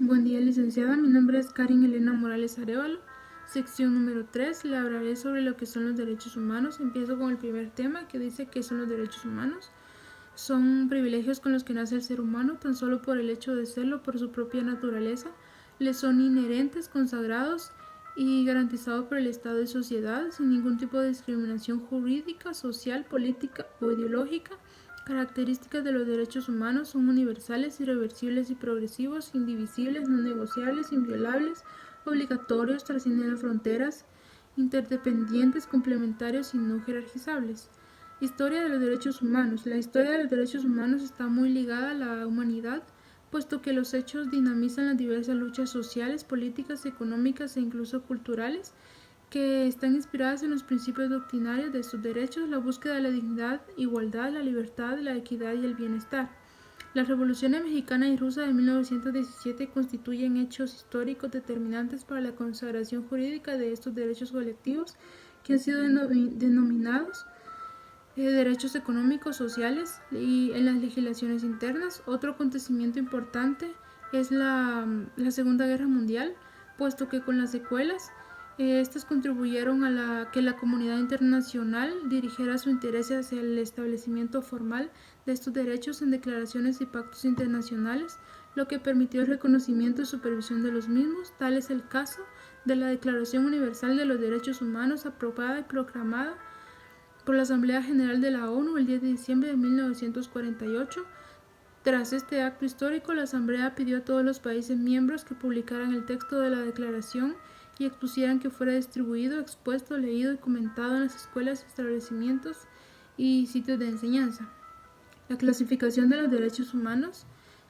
Buen día, licenciada. Mi nombre es Karin Elena Morales Arévalo. Sección número 3. Le hablaré sobre lo que son los derechos humanos. Empiezo con el primer tema que dice que son los derechos humanos. Son privilegios con los que nace el ser humano, tan solo por el hecho de serlo, por su propia naturaleza. Les son inherentes, consagrados y garantizados por el Estado y sociedad, sin ningún tipo de discriminación jurídica, social, política o ideológica. Características de los derechos humanos son universales, irreversibles y progresivos, indivisibles, no negociables, inviolables, obligatorios, trascienden fronteras, interdependientes, complementarios y no jerarquizables. Historia de los derechos humanos. La historia de los derechos humanos está muy ligada a la humanidad, puesto que los hechos dinamizan las diversas luchas sociales, políticas, económicas e incluso culturales que están inspiradas en los principios doctrinarios de estos derechos, la búsqueda de la dignidad, igualdad, la libertad, la equidad y el bienestar. Las revoluciones mexicana y rusa de 1917 constituyen hechos históricos determinantes para la consagración jurídica de estos derechos colectivos que han sido denominados derechos económicos, sociales y en las legislaciones internas. Otro acontecimiento importante es la Segunda Guerra Mundial, puesto que con las secuelas estas contribuyeron a que la comunidad internacional dirigiera su interés hacia el establecimiento formal de estos derechos en declaraciones y pactos internacionales, lo que permitió el reconocimiento y supervisión de los mismos. Tal es el caso de la Declaración Universal de los Derechos Humanos, aprobada y proclamada por la Asamblea General de la ONU el 10 de diciembre de 1948. Tras este acto histórico, la Asamblea pidió a todos los países miembros que publicaran el texto de la declaración y expusieran que fuera distribuido, expuesto, leído y comentado en las escuelas, establecimientos y sitios de enseñanza. La clasificación de los derechos humanos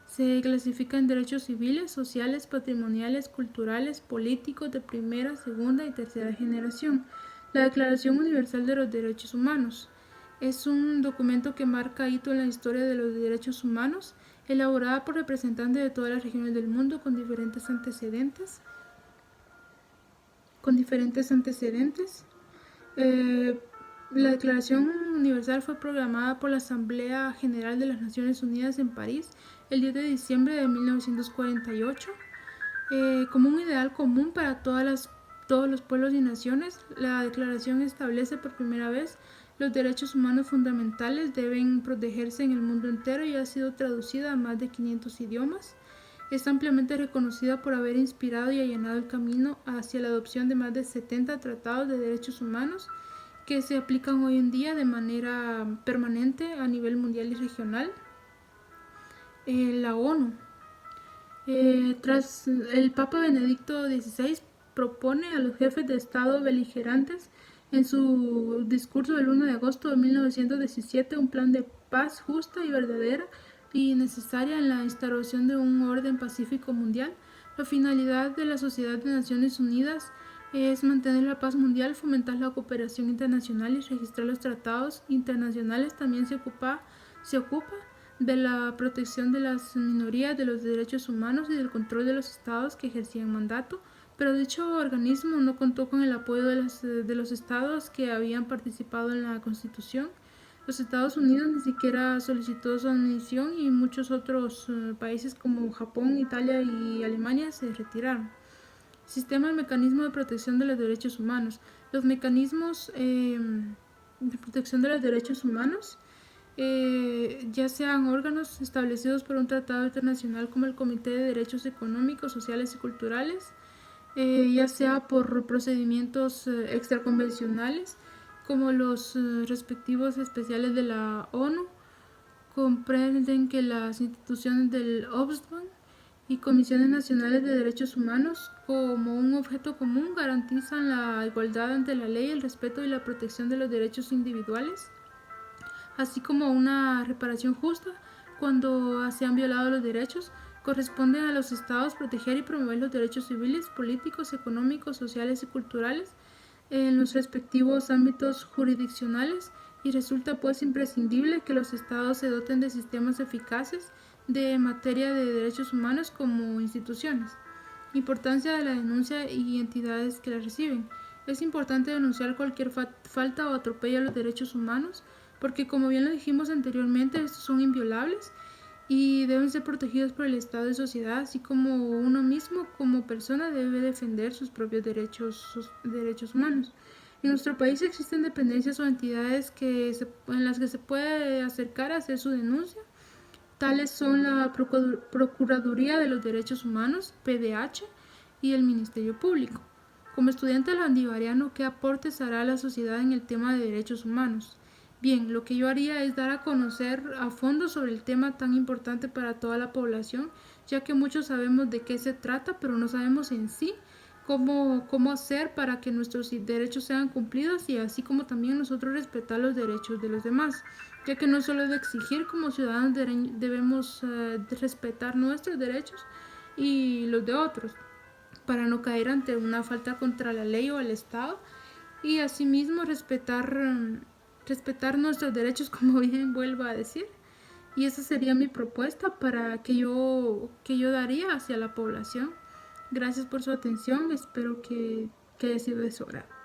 se clasifica en derechos civiles, sociales, patrimoniales, culturales, políticos de primera, segunda y tercera generación. La Declaración Universal de los Derechos Humanos es un documento que marca hito en la historia de los derechos humanos, elaborada por representantes de todas las regiones del mundo con diferentes antecedentes. La Declaración Universal fue proclamada por la Asamblea General de las Naciones Unidas en París el 10 de diciembre de 1948. Como un ideal común para todos los pueblos y naciones, la declaración establece por primera vez los derechos humanos fundamentales deben protegerse en el mundo entero y ha sido traducida a más de 500 idiomas. Es ampliamente reconocida por haber inspirado y allanado el camino hacia la adopción de más de 70 tratados de derechos humanos que se aplican hoy en día de manera permanente a nivel mundial y regional. La ONU. Tras el Papa Benedicto XVI propone a los jefes de Estado beligerantes en su discurso del 1 de agosto de 1917 un plan de paz justa y verdadera y necesaria en la instauración de un orden pacífico mundial. La finalidad de la Sociedad de Naciones Unidas es mantener la paz mundial, fomentar la cooperación internacional y registrar los tratados internacionales. También se ocupa de la protección de las minorías, de los derechos humanos y del control de los estados que ejercían mandato, pero dicho organismo no contó con el apoyo de los estados que habían participado en la Constitución. Los Estados Unidos ni siquiera solicitó su admisión y muchos otros países como Japón, Italia y Alemania se retiraron. Sistema del mecanismo de protección de los derechos humanos. Los mecanismos de protección de los derechos humanos, ya sean órganos establecidos por un tratado internacional como el Comité de Derechos Económicos, Sociales y Culturales, ya sea por procedimientos extraconvencionales como los respectivos especiales de la ONU, comprenden que las instituciones del Ombudsman y comisiones nacionales de derechos humanos como un objeto común garantizan la igualdad ante la ley, el respeto y la protección de los derechos individuales, así como una reparación justa cuando se han violado los derechos. Corresponde a los estados proteger y promover los derechos civiles, políticos, económicos, sociales y culturales en los respectivos ámbitos jurisdiccionales y resulta pues imprescindible que los estados se doten de sistemas eficaces de materia de derechos humanos como instituciones. Importancia de la denuncia y entidades que la reciben. Es importante denunciar cualquier falta o atropello a los derechos humanos porque, como bien lo dijimos anteriormente, estos son inviolables y deben ser protegidos por el Estado y sociedad, así como uno mismo como persona debe defender sus propios derechos humanos. En nuestro país existen dependencias o entidades en las que se puede acercar a hacer su denuncia. Tales son la Procuraduría de los Derechos Humanos, PDH, y el Ministerio Público. Como estudiante landivariano, ¿qué aportes hará a la sociedad en el tema de derechos humanos? Bien, lo que yo haría es dar a conocer a fondo sobre el tema tan importante para toda la población, ya que muchos sabemos de qué se trata, pero no sabemos en sí cómo hacer para que nuestros derechos sean cumplidos y así como también nosotros respetar los derechos de los demás, ya que no solo de exigir como ciudadanos debemos respetar nuestros derechos y los de otros, para no caer ante una falta contra la ley o el Estado y asimismo respetar nuestros derechos, como bien vuelvo a decir. Y esa sería mi propuesta para que yo daría hacia la población. Gracias por su atención, espero que haya sido de su agrado.